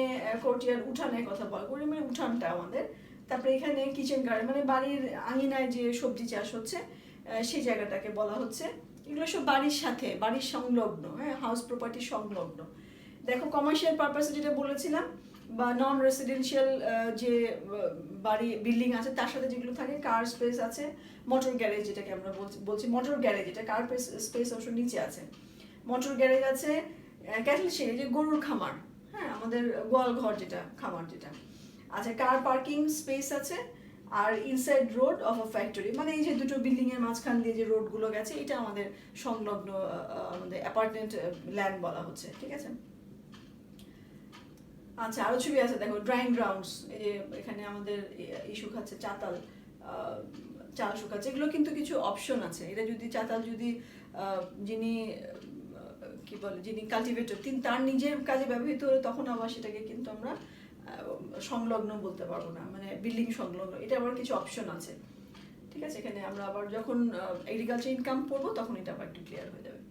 কোর্টইয়ার্ড, উঠানের কথা বলা করি, মানে উঠানটা আমাদের। তারপরে এখানে কিচেন গার্ডেন মানে বাড়ির আঙিনায় যে সবজি চাষ হচ্ছে সেই জায়গাটাকে বলা হচ্ছে। এগুলো সব বাড়ির সাথে, বাড়ির সংলগ্ন, হ্যাঁ, হাউস প্রপার্টি সংলগ্ন। দেখো কমার্শিয়াল পারপাসে যেটা বলেছিলাম বা নন রেসিডেন্সিয়াল যে বাড়ি বিল্ডিং আছে তার সাথে যেগুলো থাকে, কার স্পেস আছে, মোটর গ্যারেজ যেটাকে আমরা বলছি মোটর গ্যারেজ, এটা কার স্পেস অবশ্য নিচে আছে, মোটর গ্যারেজ আছে, ক্যাটল শেড যে গরুর খামার, হ্যাঁ, আমাদের গোয়াল ঘর যেটা, খামার যেটা, আচ্ছা, কার পার্কিং স্পেস আছে, আর inside road of a factory, মানে এই যে দুটো বিল্ডিং এর মাঝখান দিয়ে যে রোডগুলো গেছে এটা আমাদের সংলগ্ন আমাদের অ্যাপার্টমেন্ট ল্যান্ড বলা হচ্ছে, ঠিক আছে। আচ্ছা, আরো ছবি আছে দেখো, ড্রাইং গ্রাউন্ডস, এই যে এখানে আমাদের শুকাচ্ছে চাতাল, চাল শুকাচ্ছে, এগুলো কিন্তু কিছু অপশন আছে। এটা যদি চাতাল যদি যিনি কি বলে যিনি কালটিভেটর তিনি তার নিজের কাজে ব্যবহৃত হলে তখন আবার সেটাকে কিন্তু আমরা সংলগ্ন বলতে পারবো না, মানে বিল্ডিং সংলগ্ন, এটা আবার কিছু অপশন আছে, ঠিক আছে। এখানে আমরা আবার যখন এগ্রিকালচার ইনকাম পড়বো তখন এটা আবার একটু ক্লিয়ার হয়ে যাবে।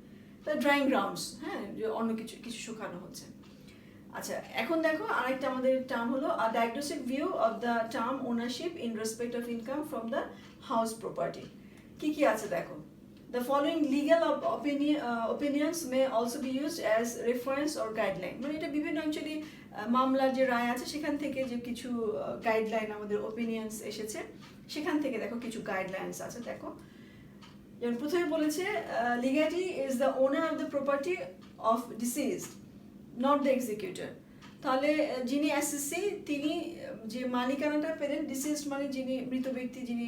ড্রাইং গ্রাউন্ডস, হ্যাঁ, যে অন্য কিছু কিছু শুকানো হচ্ছে। আচ্ছা, এখন দেখো আরেকটা আমাদের টার্ম হলো a diagnostic view of the term ownership in respect of income from the house property. কি কি আছে দেখো, the following legal opinions may also be used as reference or guideline, মানে এটা বিভিন্ন অ্যাকচুয়ালি মামলার যে রায় আছে সেখান থেকে যে কিছু গাইডলাইন আমাদের ওপিনিয়ন্স এসেছে, সেখান থেকে দেখো কিছু গাইডলাইন্স আছে। দেখো যেমন প্রথমে বলেছে legally is the owner of the property of deceased not the executor. তাহলে যিনি অ্যাসেসি তিনি যে মালিকানাটা পেলেন, ডিসিজড মানে যিনি মৃত ব্যক্তি, যিনি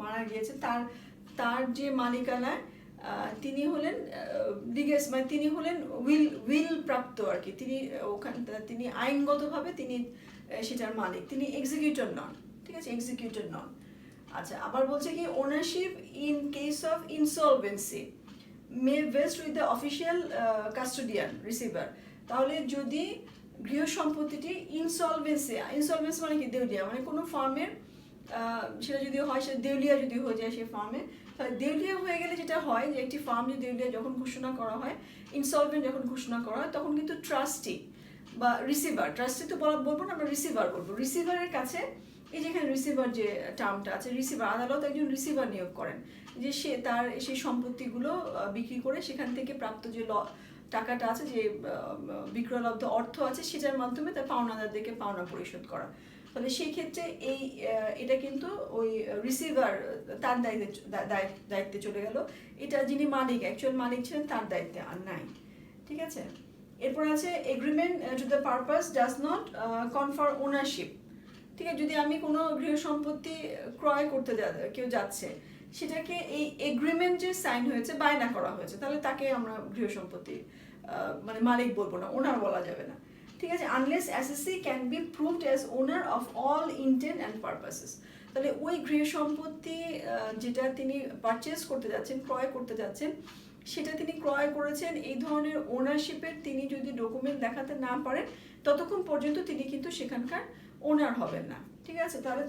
মারা গিয়েছেন, তার যে মালিকানায় তিনি হলেন লিগেস, মানে তিনি হলেন উইল প্রাপ্ত আর কি, তিনি আইনগতভাবে তিনি সেটার মালিক, তিনি এক্সিকিউটর নন, ঠিক আছে, এক্সিকিউটর নন। আচ্ছা, আবার বলছে কি ownership in case of insolvency May vest with the official custodian receiver. তাহলে যদি গৃহ সম্পত্তিটি ইনসলভেন্সি মানে কি দেউলিয়া, মানে কোনো ফার্মের সেটা যদি হয়, সেটা দেউলিয়া যদি হয়ে যায় সেই ফার্মে, তাহলে দেউলিয়া হয়ে গেলে যেটা হয় যে একটি ফার্ম যদি দেউলিয়া যখন ঘোষণা করা হয়, ইনসলভেন্ট যখন ঘোষণা করা হয়, তখন কিন্তু ট্রাস্টি বা রিসিভার, ট্রাস্টি তো বলবো না, আমরা রিসিভার বলবো, রিসিভারের কাছে এই যেখানে রিসিভার যে টার্মটা আছে, রিসিভার, আদালত একজন রিসিভার নিয়োগ করেন যে সে তার সেই সম্পত্তিগুলো বিক্রি করে সেখান থেকে প্রাপ্ত যে টাকাটা আছে, যে বিক্রয়লব্ধ অর্থ আছে, সেটার মাধ্যমে তার পাওনাদারদেরকে পাওনা পরিশোধ করা। তাহলে সেই ক্ষেত্রে এটা কিন্তু ওই রিসিভার তার দায়িত্বে চলে গেল, এটা যিনি মালিক, অ্যাকচুয়াল মালিক ছিলেন, তার দায়িত্বে আর নাই, ঠিক আছে। এরপর আছে agreement to the purpose does not কনফার ownership, ঠিক আছে। যদি আমি কোনো গৃহ সম্পত্তি ক্রয় করতে কেউ যাচ্ছে, সেটাকে এই এগ্রিমেন্ট যে সাইন হয়েছে, বায়না করা হয়েছে, তাহলে তাকে আমরা গৃহ সম্পত্তি মানে মালিক বলবো না, ওনার বলা যাবে না, ঠিক আছে, unless অ্যাসেসি can be proved as owner of all intent and purposes. তাহলে ওই গৃহ সম্পত্তি যেটা তিনি পারচেস করতে যাচ্ছেন, ক্রয় করতে যাচ্ছেন, সেটা তিনি ক্রয় করেছেন এই ধরনের ওনারশিপের তিনি যদি ডকুমেন্ট দেখাতে না পারেন, ততক্ষণ পর্যন্ত তিনি কিন্তু সেখানকার ওনার হবেন না, ঠিক আছে। তাহলে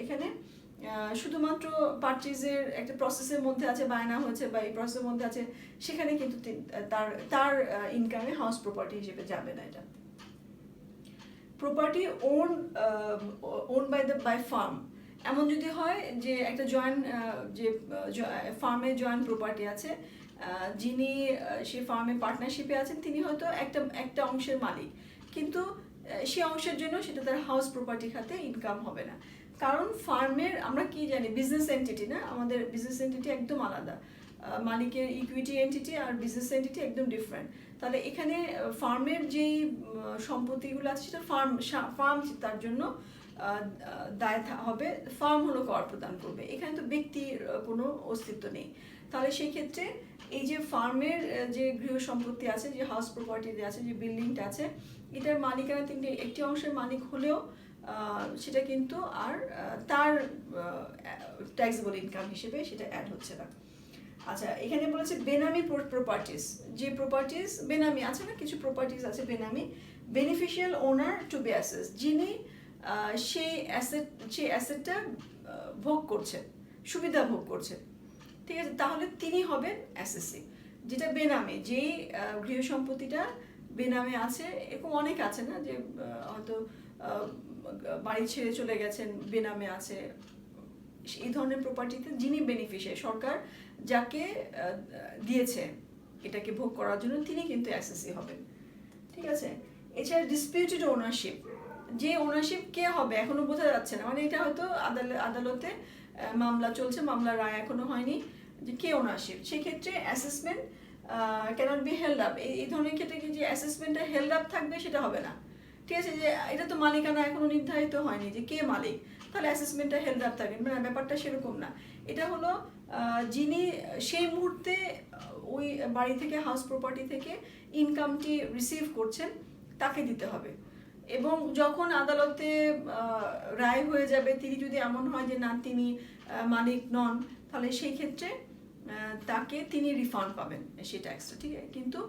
এখানে শুধুমাত্র পারচেজের একটা প্রসেসের মধ্যে আছে, বায়না হয়েছে বা এই প্রসেসের মধ্যে আছে, সেখানে কিন্তু তার ইনকামে হাউস প্রপার্টি হিসেবে যাবে না এটা। প্রপার্টি ওন বাই ফার্ম, এমন যদি হয় যে একটা জয়েন্ট যে ফার্মে জয়েন্ট প্রপার্টি আছে, যিনি সে ফার্মে পার্টনারশিপে আছেন, তিনি হয়তো একটা অংশের মালিক, কিন্তু সে অংশের জন্য সেটা তার হাউস প্রপার্টি খাতে ইনকাম হবে না, কারণ ফার্মের আমরা কি জানি বিজনেস এন্টিটি না, আমাদের বিজনেস এন্টিটি একদম আলাদা, মালিকের ইকুইটি এন্টিটি আর বিজনেস এন্টিটি একদম ডিফারেন্ট। তাহলে এখানে ফার্মের যেই সম্পত্তিগুলো আছে সেটা ফার্ম তার জন্য দায় হবে, ফার্ম হলো কর প্রদান করবে, এখানে তো ব্যক্তির কোনো অস্তিত্ব নেই। তাহলে সেই ক্ষেত্রে এই যে ফার্মের যে গৃহ সম্পত্তি আছে, যে হাউস প্রপার্টি আছে, যে বিল্ডিংটা আছে, এটার মালিকানা তিনি একটি অংশের মালিক হলেও সেটা কিন্তু আর তার ট্যাক্সেবল ইনকাম হিসেবে সেটা অ্যাড হচ্ছে না। আচ্ছা, এখানে বলেছে বেনামি প্রপার্টিস, যে প্রপার্টিস বেনামি আছে না, কিছু প্রপার্টিস আছে benami, beneficial owner to be assess, যিনি সেই অ্যাসেটটা ভোগ করছে, সুবিধা ভোগ করছে, ঠিক আছে, তাহলে তিনি হবেন অ্যাসেসি। যেটা বেনামে, যেই গৃহ সম্পত্তিটা বেনামে আছে, এরকম অনেক আছে না, যে হয়তো বাড়ি ছেড়ে চলে গেছেন, বেনামে আছে, এই ধরনের প্রপার্টিতে যিনি বেনিফিশিয়ারি, সরকার যাকে দিয়েছে এটাকে ভোগ করার জন্য, তিনি কিন্তু অ্যাসেসি হবেন, ঠিক আছে। এছাড়া ডিসপিউটেড ওনারশিপ, যে ওনারশিপ কে হবে এখনো বোঝা যাচ্ছে না, মানে এটা হয়তো আদালতে মামলা চলছে, মামলার রায় এখনো হয়নি যে কে ওনারশিপ, সেক্ষেত্রে assessment cannot be held up, এই ধরনের ক্ষেত্রে কি যে অ্যাসেসমেন্টটা হেল্ড আপ থাকবে সেটা হবে না, ঠিক আছে, যে এটা তো মালিকানা এখনো নির্ধারিত হয়নি যে কে মালিক, তাহলে অ্যাসেসমেন্টটা হেল্ড আপ থাকে না, ব্যাপারটা সেরকম না। এটা হলো যিনি সেই মুহূর্তে ওই বাড়ি থেকে, হাউস প্রপার্টি থেকে ইনকামটি রিসিভ করছেন তাকে দিতে হবে। এবং যখন আদালতে রায় হয়ে যাবে, তিনি যদি এমন হয় যে না তিনি মালিক নন, তাহলে সেই ক্ষেত্রে তাকে তিনি রিফান্ড পাবেন সেই ট্যাক্সটা, ঠিক আছে। কিন্তু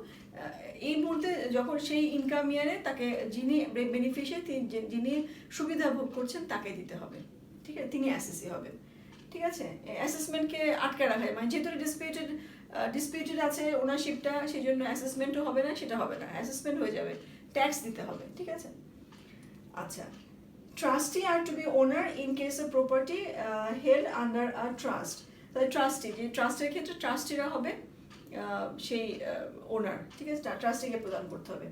এই মুহূর্তে যখন সেই ইনকাম ইয়ারে তাকে যিনি বেনিফিশিয়ারি, যিনি সুবিধা ভোগ করছেন তাকে দিতে হবে, ঠিক আছে, তিনি অ্যাসেসি হবেন, ঠিক আছে। অ্যাসেসমেন্টকে আটকে রাখা যায়, মানে যেহেতু ডিসপিউটেড আছে ওনারশিপটা, সেই জন্য অ্যাসেসমেন্টও হবে না, সেটা হবে না, অ্যাসেসমেন্ট হয়ে যাবে, ট্যাক্স দিতে হবে, ঠিক আছে। আচ্ছা, trustee are to be owner in case of property held under a trust. তাহলে ট্রাস্টি, যে ট্রাস্টের ক্ষেত্রে ট্রাস্টিরা হবে সেই ওনার, ঠিক আছে, ট্রাস্টিকে প্রদান করতে হবে।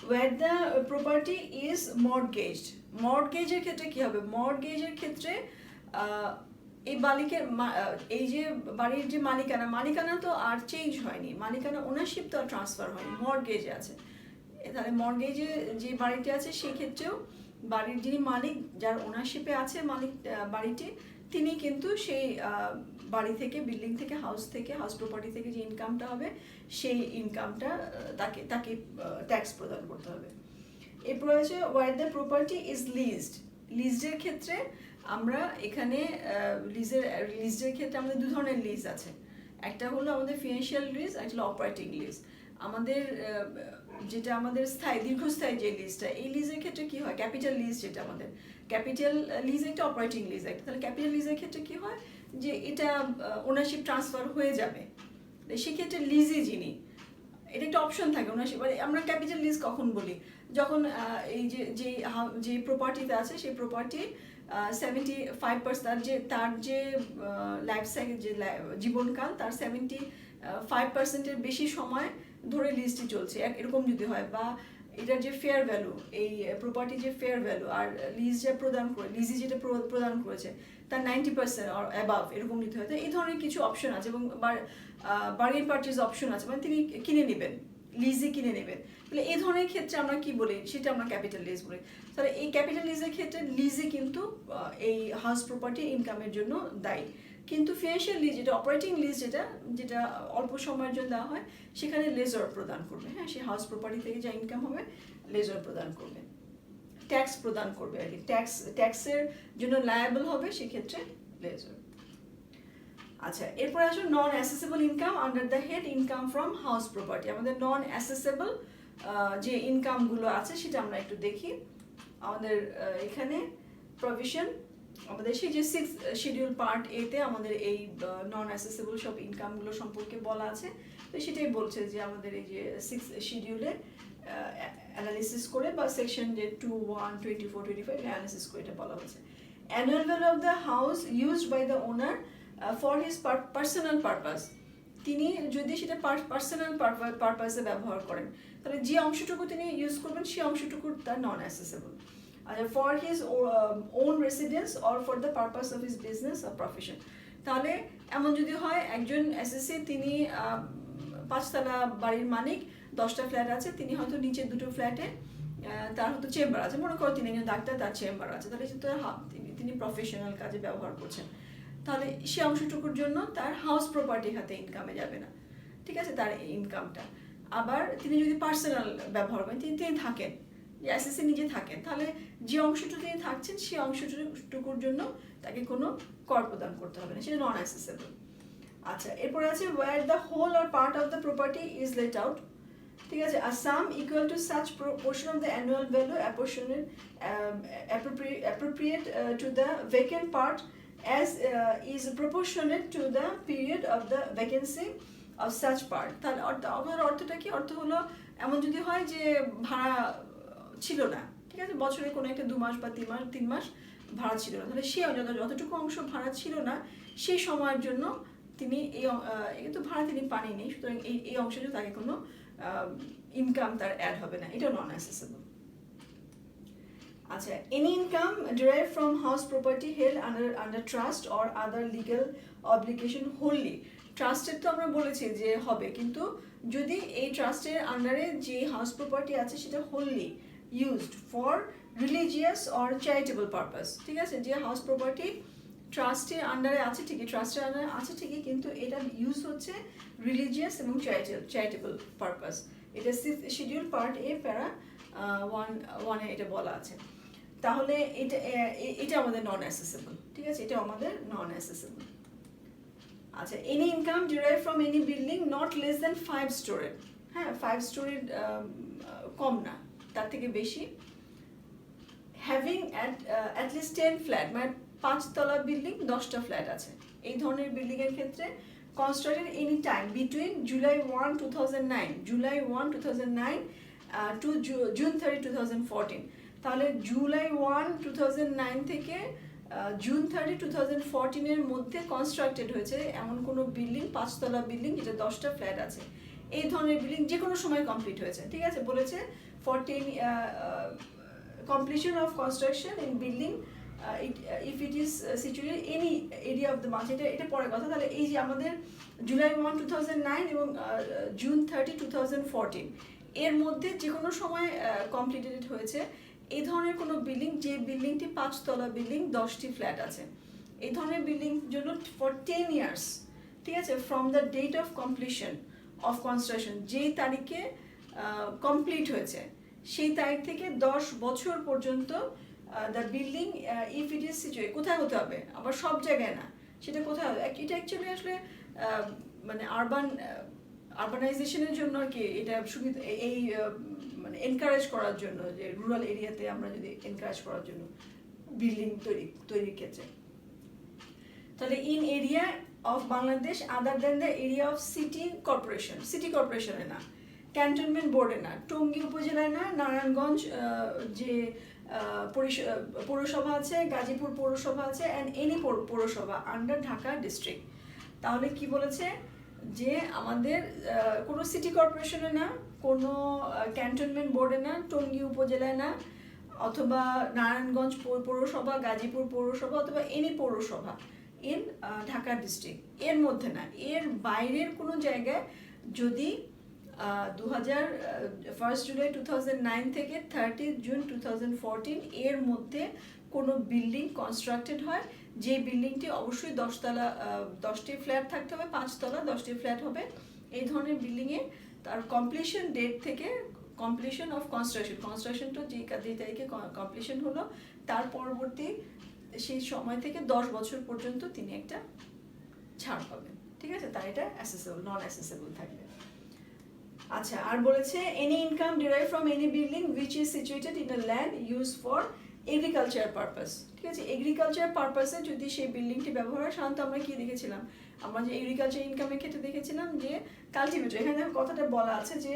ওয়ার দ্য প্রপার্টি ইজ মর্টগেজড, মর্টগেজের ক্ষেত্রে কি হবে? মর্টগেজের ক্ষেত্রে এই মালিকের এই যে বাড়ির যে মালিকানা তো আর চেঞ্জ হয়নি, মালিকানা ওনারশিপ তো আর ট্রান্সফার হয়নি, মর্টগেজে আছে। তাহলে মর্টগেজে যে বাড়িটি আছে সেই ক্ষেত্রেও বাড়ির যিনি মালিক, যার ওনারশিপে আছে মালিক বাড়িটি, তিনি কিন্তু সেই বাড়ি থেকে, বিল্ডিং থেকে, হাউস প্রপার্টি থেকে যে ইনকামটা হবে সেই ইনকামটা তাকে ট্যাক্স প্রদান করতে হবে। এরপর আছে where the property is leased. লিজডের ক্ষেত্রে আমরা এখানে লিজের ক্ষেত্রে আমাদের দু ধরনের লিজ আছে, একটা হলো আমাদের ফিনান্সিয়াল লিজ, একটা হলো অপারেটিং লিজ। আমাদের যেটা আমাদের দীর্ঘস্থায়ী যে লিজটা, এই লিজের ক্ষেত্রে কি হয়, ক্যাপিটাল লিজ যেটা আমাদের, ক্যাপিটাল লিজ একটা, অপারেটিং লিজ একটা। তাহলে ক্যাপিটাল লিজের ক্ষেত্রে কি হয় যে এটা ওনারশিপ ট্রান্সফার হয়ে যাবে, সেক্ষেত্রে লিজই যিনি, এটা একটা অপশন থাকে ওনারশিপ। আমরা ক্যাপিটাল লিজ কখন বলি, যখন এই যে প্রপার্টিতে আছে সেই প্রপার্টি 75% তার যে লাইফ সাইকেল, যে জীবনকাল, তার 75%-এর বেশি সময় ধরে লিজটি চলছে, এরকম যদি হয়, বা এটার যে ফেয়ার ভ্যালু, এই প্রপার্টি যে ফেয়ার ভ্যালু, আর লিজি যেটা প্রদান করেছে তার 90% অর অ্যাবাভ, এরকম নিতে হয়। তো এই ধরনের কিছু অপশন আছে, এবং বার্গেন পারচেজ অপশন আছে, মানে তিনি কিনে নেবেন, লিজে কিনে নেবেন। তাহলে এই ধরনের ক্ষেত্রে আমরা কি বলি, সেটা আমরা ক্যাপিটাল লিজ বলি। তাহলে এই ক্যাপিটাল লিজের ক্ষেত্রে লিজে কিন্তু এই হাউস প্রপার্টি ইনকামের জন্য দায়ী। কিন্তু ফিনান্সিয়াল লিজ, যেটা অপারেটিং লিজ, যেটা অল্প সময়ের জন্য দেওয়া হয়, সেখানে লেজার প্রদান করবে, হ্যাঁ, সেই হাউস প্রপার্টি থেকে যা ইনকাম হবে লেজার প্রদান করবে, ট্যাক্স প্রদান করবে আর কি, ট্যাক্সের জন্য লায়াবল হবে সেক্ষেত্রে লেজার। আচ্ছা, এরপর আসো non assessable income under the head income from house property. আমাদের নন অ্যাসেসেবল যে ইনকামগুলো আছে সেটা আমরা একটু দেখি। আমাদের এখানে প্রভিশন, আমাদের সেই যে 6 শিডিউল পার্ট এতে আমাদের এই নন অ্যাসেসেবল সব ইনকামগুলো সম্পর্কে বলা আছে। তো সেটাই বলছে যে আমাদের এই যে 6 শিডিউলে অ্যানালিসিস করে, বা সেকশন যে 21, 24, 25 অ্যানালিসিস করে এটা বলা হয়েছে। Annual value of the house used by the owner for his personal purpose. তিনি যদি সেটা পার্সোনাল পারপাসে ব্যবহার করেন, তাহলে যে অংশটুকু তিনি ইউজ করবেন সেই অংশটুকু তার non assessable. For his own residence or for the purpose of his business or profession. তাহলে এমন যদি হয় একজন এসএসসি, তিনি 5 তলা বাড়ির মালিক, 10টা ফ্ল্যাট আছে, তিনি হয়তো নিচের 2টো ফ্ল্যাটে তার হয়তো চেম্বার আছে, মনে করো তিনি একজন ডাক্তার, তার চেম্বার আছে, তাহলে তিনি প্রফেশনাল কাজে ব্যবহার করছেন, তাহলে সে অংশটুকুর জন্য তার হাউস প্রপার্টি খাতে ইনকামে যাবে না, ঠিক আছে, তার ইনকামটা। আবার তিনি যদি পার্সোনাল ব্যবহার করেন, তিনি থাকেন, এসএসসি নিজে থাকেন, তাহলে যে অংশটুকু তিনি থাকছেন সেই অংশটুকুর জন্য তাকে কোনো কর প্রদান করতে হবে না, সেটা নন অ্যাসেসেবল। আচ্ছা, এরপর আছে where the whole or part of the property is let out, ঠিক আছে, a sum equal to such portion of the annual value appropriate to the vacant part as is proportionate to the period of the vacancy of such part. তাহলে অর্থটা কি? অর্থ হলো এমন যদি হয় যে ভাড়া ছিল না, ঠিক আছে, বছরে কোনো একটা 2 মাস বা 3 মাস ভাড়া ছিল না, তাহলে সে যতটুকু অংশ ভাড়া ছিল না সেই সময়ের জন্য তিনি কিন্তু ভাড়া তিনি পাননি, সুতরাং এই অংশে তাকে কোনো ইনকাম তার অ্যাড হবে না, এটা নন অ্যাসেসেবল। আচ্ছা, any income derive from house property held under trust or other legal obligation wholly. ট্রাস্টের তো আমরা বলেছি যে হবে, কিন্তু যদি এই ট্রাস্টের আন্ডারে যে হাউস প্রপার্টি আছে সেটা wholly, used for religious or charitable purpose, ঠিক আছে, যে হাউস প্রপার্টি ট্রাস্টের আন্ডারে আছে ঠিকই, ট্রাস্টের আন্ডারে আছে ঠিকই, কিন্তু এটা ইউজ হচ্ছে রিলিজিয়াস এবং চ্যারিটেবল পারপাস। এটা শিডিউল পার্ট এ প্যারা 1 এটা বলা আছে। তাহলে এটা আমাদের নন অ্যাসেসেবল, ঠিক আছে, এটা আমাদের নন অ্যাসেসেবল। আচ্ছা, any income derive from any building not less than 5 স্টোরের, হ্যাঁ 5 স্টোরের কম না, তার থেকে বেশি। হ্যাভিং অ্যাট লিস্ট 10 ফ্ল্যাট, মানে 5 তলা বিল্ডিং 10টা ফ্ল্যাট আছে, এই ধরনের বিল্ডিংয়ের ক্ষেত্রে constructed any time between July 1, 2009 to June 30, 2014। তাহলে July 1, 2009 থেকে June 30, 2014 এর মধ্যে কনস্ট্রাক্টেড হয়েছে এমন কোনো বিল্ডিং, 5 তলা বিল্ডিং যেটা 10টা ফ্ল্যাট আছে, এই ধরনের বিল্ডিং যে কোনো সময় কমপ্লিট হয়েছে, ঠিক আছে, বলেছে for 10 completion of construction in building if it is situated any area of the market, এটা পরের কথা। তাহলে এই যে আমাদের July 1, 2009 এবং June 30, 2014 এর মধ্যে যে কোনো সময় কমপ্লিটেড হয়েছে এই ধরনের কোনো বিল্ডিং, যে বিল্ডিংটি 5 তলা বিল্ডিং 10টি ফ্ল্যাট আছে, এই ধরনের বিল্ডিং জন্য ফর 10 ইয়ার্স, ঠিক আছে, from the date of completion of construction, যেই তারিখে কমপ্লিট হয়েছে সেই তারিখ থেকে 10 বছর পর্যন্ত the building if it is situated, কোথায় হতে হবে, আবার সব জায়গায় না, সেটা কোথায় হবে, এটা অ্যাকচুয়ালি আসলে মানে আরবানাইজেশনের জন্য আর কি, এটা সুবিধা এই মানে এনকারেজ করার জন্য, যে রুরাল এরিয়াতে আমরা যদি এনকারেজ করার জন্য বিল্ডিং তৈরির ক্ষেত্রে। তাহলে in area of Bangladesh other than the area of city কর্পোরেশনে না, ক্যান্টনমেন্ট বোর্ডে না, টঙ্গী উপজেলায় না, নারায়ণগঞ্জ যে পৌরসভা আছে, গাজীপুর পৌরসভা আছে, অ্যান্ড এনি পৌরসভা আন্ডার ঢাকা ডিস্ট্রিক্ট। তাহলে কি বলেছে যে আমাদের কোনো সিটি কর্পোরেশনে না, কোনো ক্যান্টনমেন্ট বোর্ডে না, টঙ্গী উপজেলায় না, অথবা নারায়ণগঞ্জ পৌরসভা, গাজীপুর পৌরসভা, অথবা এনি পৌরসভা ইন ঢাকা ডিস্ট্রিক্ট, এর মধ্যে না, এর বাইরের কোনো জায়গায় যদি 1 জুলাই 2009 থেকে 30 জুন 2014 এর মধ্যে কোনো বিল্ডিং কনস্ট্রাক্টেড হয়, যে বিল্ডিংটি অবশ্যই 10টি ফ্ল্যাট থাকতে হবে, 5 তলা 10টি ফ্ল্যাট হবে, এই ধরনের বিল্ডিংয়ে তার কমপ্লিশন ডেট থেকে কমপ্লিশন অফ কনস্ট্রাকশনটা যে তারিখে কমপ্লিশন হলো তার পরবর্তী সেই সময় থেকে 10 বছর পর্যন্ত তিনি একটা ছাড় পাবেন, ঠিক আছে, তার এটা অ্যাসেসেবল, নন অ্যাসেসেবল থাকবে। আচ্ছা, আর বলেছে any income derive from any building which is situated in a land use for agriculture purpose, ঠিক আছে, এগ্রিকালচার পারপাসে যদি সেই বিল্ডিংটি ব্যবহার হয়, সাধারণত আমরা কি দেখেছিলাম, আমরা যে এগ্রিকালচার ইনকামের ক্ষেত্রে দেখেছিলাম যে কাল্টিভেটর, এখানে কথাটা বলা আছে যে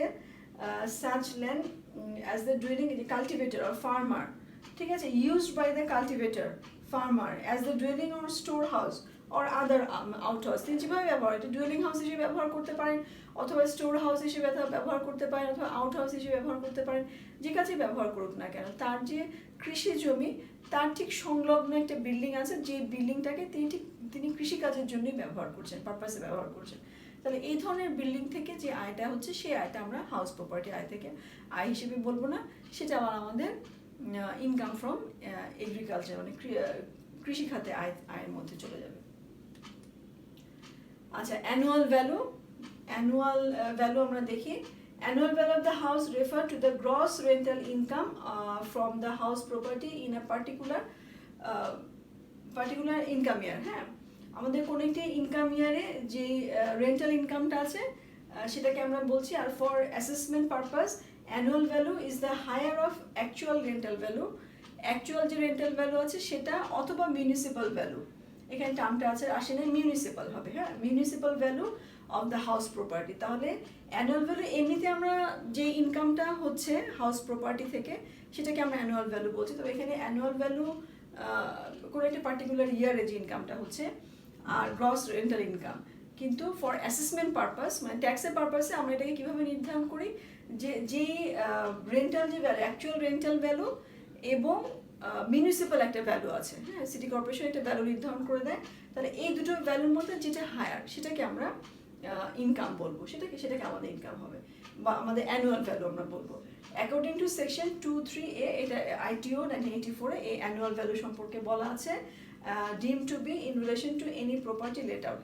such land as the dwelling cultivator or farmer, ঠিক আছে, used by the cultivator farmer as the dwelling or storehouse or other outhouse, তিনি যেভাবে ব্যবহার, এটা ডুয়েলিং হাউস হিসেবে ব্যবহার করতে পারেন, অথবা স্টোর হাউস হিসেবে ব্যবহার করতে পারেন, অথবা আউট হাউস হিসেবে ব্যবহার করতে পারেন, যে কাজে ব্যবহার করুক না কেন, তার যে কৃষি জমি তার ঠিক সংলগ্ন একটা বিল্ডিং আছে, যে বিল্ডিংটাকে তিনি কৃষিকাজের জন্যই ব্যবহার করছেন, পারপাসে ব্যবহার করছেন। তাহলে এই ধরনের বিল্ডিং থেকে যে আয়টা হচ্ছে, সেই আয়টা আমরা হাউস প্রপার্টি আয় থেকে আয় হিসেবে বলবো না, সেটা আবার আমাদের ইনকাম ফ্রম এগ্রিকালচার মানে কৃষি খাতে আয়ের মধ্যে চলে যাবে। আচ্ছা, অ্যানুয়াল ভ্যালু আমরা দেখি। Annual value of the house refer to the gross rental income from the house property in a particular income year, হ্যাঁ, আমাদের কোন একটি ইনকাম ইয়ারে যে রেন্টাল ইনকামটা আছে সেটাকে আমরা বলছি। আর for assessment purpose annual value is the higher of actual rental value, actual যে রেন্টাল ভ্যালু আছে সেটা, অথবা মিউনিসিপাল ভ্যালু, এখানে টার্মটা আছে আসে না, মিউনিসিপাল হবে, হ্যাঁ, municipal value of the house property. তাহলে অ্যানুয়াল ভ্যালু এমনিতে আমরা যে ইনকামটা হচ্ছে হাউস প্রপার্টি থেকে সেটাকে আমরা অ্যানুয়াল ভ্যালু বলছি। তবে এখানে অ্যানুয়াল ভ্যালু কোনো একটা পার্টিকুলার ইয়ারে যে ইনকামটা হচ্ছে, আর গ্রস রেন্টাল ইনকাম। কিন্তু ফর অ্যাসেসমেন্ট পারপাস মানে ট্যাক্সের পারপাসে আমরা এটাকে কীভাবে নির্ধারণ করি, যে যেই রেন্টাল যে ভ্যালু, অ্যাকচুয়াল রেন্টাল ভ্যালু এবং মিউনিসিপ্যাল একটা ভ্যালু আছে, হ্যাঁ, সিটি কর্পোরেশন একটা ভ্যালু নির্ধারণ করে দেয়। তাহলে এই দুটো ভ্যালুর মধ্যে যেটা হায়ার সেটাকে আমরা ইনকাম বলবো, সেটাকে আমাদের ইনকাম হবে, বা আমাদের অ্যানুয়াল ভ্যালু আমরা বলবো। অ্যাকর্ডিং টু সেকশন 2(3)(a), এটা ITO 1984 এই অ্যানুয়াল ভ্যালু সম্পর্কে বলা আছে, deemed to be in relation to any property let out.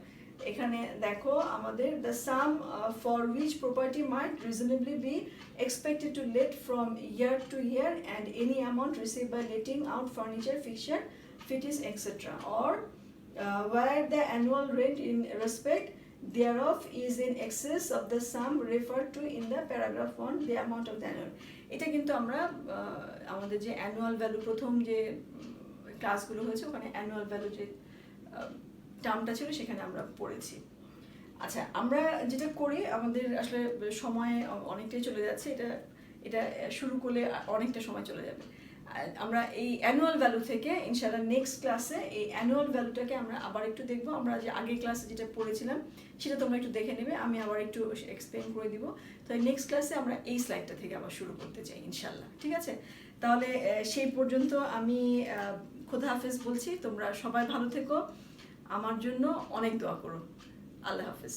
এখানে দেখো আমাদের the sum for which property might reasonably be expected to let from year to year and any amount received by letting out furniture, fixture, fittings, etc. or where the annual rent in respect thereof is in excess of the sum referred to in the paragraph 1, the amount of the annual. এটা কিন্তু আমরা আমাদের যে annual value প্রথম যে ক্লাসগুলো হয়েছে ওখানে অ্যানুয়াল ভ্যালু যে টার্মটা ছিল সেখানে আমরা পড়েছি। আচ্ছা, আমরা যেটা করি, আমাদের আসলে সময় অনেকটাই চলে যাচ্ছে, এটা শুরু করলে অনেকটা সময় চলে যাবে। আমরা এই অ্যানুয়াল ভ্যালু থেকে ইনশাআল্লাহ নেক্সট ক্লাসে এই অ্যানুয়াল ভ্যালুটাকে আমরা আবার একটু দেখবো। আমরা যে আগের ক্লাসে যেটা পড়েছিলাম সেটা তোমরা একটু দেখে নেবে, আমি আবার একটু এক্সপ্লেন করে দিব। তো নেক্সট ক্লাসে আমরা এই স্লাইডটা থেকে আবার শুরু করতে চাই ইনশাআল্লাহ, ঠিক আছে? তাহলে সেই পর্যন্ত আমি খোদা হাফেজ বলছি, তোমরা সবাই ভালো থেকো, আমার জন্য অনেক দোয়া করো। আল্লাহ হাফেজ।